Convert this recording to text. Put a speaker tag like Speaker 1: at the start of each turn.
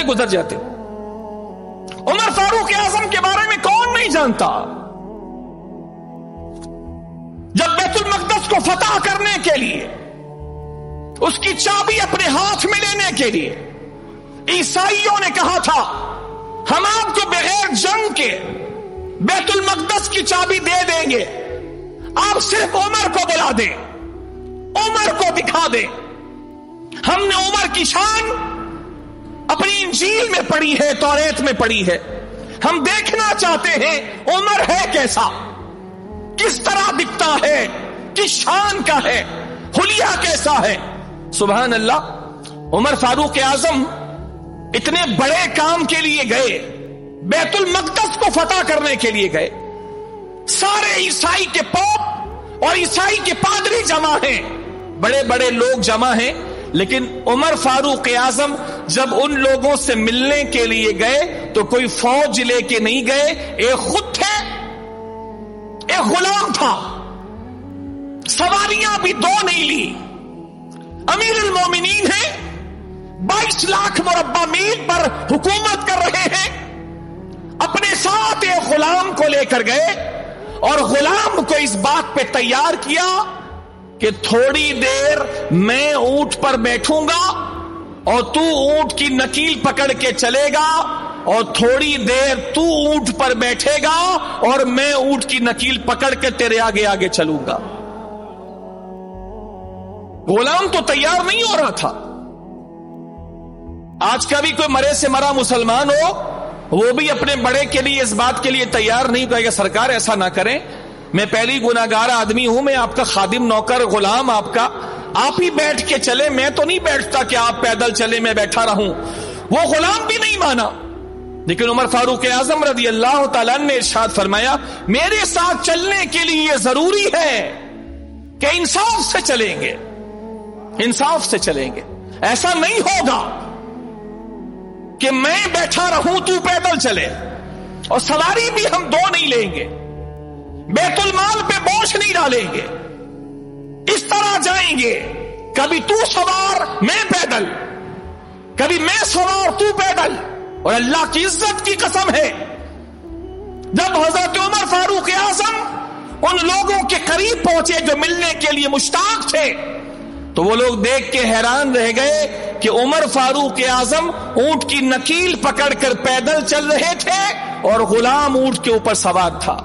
Speaker 1: گزر جاتے. عمر فاروق اعظم کے بارے میں کون نہیں جانتا؟ جب بیت المقدس کو فتح کرنے کے لیے اس کی چابی اپنے ہاتھ میں لینے کے لیے عیسائیوں نے کہا تھا ہم آپ کو بغیر جنگ کے بیت المقدس کی چابی دے دیں گے، آپ صرف عمر کو بلا دیں، عمر کو دکھا دیں. ہم نے عمر کی شان اپنی انجیل میں پڑھی ہے، توریت میں پڑھی ہے. ہم دیکھنا چاہتے ہیں عمر ہے کیسا، کس طرح دکھتا ہے، کس شان کا ہے، حلیہ کیسا ہے. سبحان اللہ. عمر فاروق اعظم اتنے بڑے کام کے لیے گئے، بیت المقدس کو فتح کرنے کے لیے گئے. سارے عیسائی کے پوپ اور عیسائی کے پادری جمع ہیں، بڑے بڑے لوگ جمع ہیں، لیکن عمر فاروق اعظم جب ان لوگوں سے ملنے کے لیے گئے تو کوئی فوج لے کے نہیں گئے، ایک خود تھے، ایک غلام تھا، سواریاں بھی دو نہیں لی. امیر المومنین ہیں، 22 لاکھ مربع میل پر حکومت کر رہے ہیں، اپنے ساتھ ایک غلام کو لے کر گئے اور غلام کو اس بات پہ تیار کیا کہ تھوڑی دیر میں اونٹ پر بیٹھوں گا اور تو اونٹ کی نکیل پکڑ کے چلے گا، اور تھوڑی دیر تو اونٹ پر بیٹھے گا اور میں اونٹ کی نکیل پکڑ کے تیرے آگے آگے چلوں گا. غلام تو تیار نہیں ہو رہا تھا. آج کا بھی کوئی مرے سے مرا مسلمان ہو، وہ بھی اپنے بڑے کے لیے اس بات کے لیے تیار نہیں کہے گا سرکار ایسا نہ کریں، میں پہلی گناہگار آدمی ہوں، میں آپ کا خادم، نوکر، غلام آپ کا، آپ ہی بیٹھ کے چلے، میں تو نہیں بیٹھتا کہ آپ پیدل چلے میں بیٹھا رہوں. وہ غلام بھی نہیں مانا. لیکن عمر فاروق اعظم رضی اللہ تعالیٰ نے ارشاد فرمایا میرے ساتھ چلنے کے لیے یہ ضروری ہے کہ انصاف سے چلیں گے، انصاف سے چلیں گے. ایسا نہیں ہوگا کہ میں بیٹھا رہوں تو پیدل چلے، اور سواری بھی ہم دو نہیں لیں گے، بیت المال پہ بوجھ نہیں ڈالیں گے، اس طرح جائیں گے، کبھی تو سوار میں پیدل، کبھی میں سوار تو پیدل. اور اللہ کی عزت کی قسم ہے جب حضرت عمر فاروق اعظم ان لوگوں کے قریب پہنچے جو ملنے کے لیے مشتاق تھے تو وہ لوگ دیکھ کے حیران رہ گئے کہ عمر فاروق اعظم اونٹ کی نکیل پکڑ کر پیدل چل رہے تھے اور غلام اونٹ کے اوپر سوار تھا.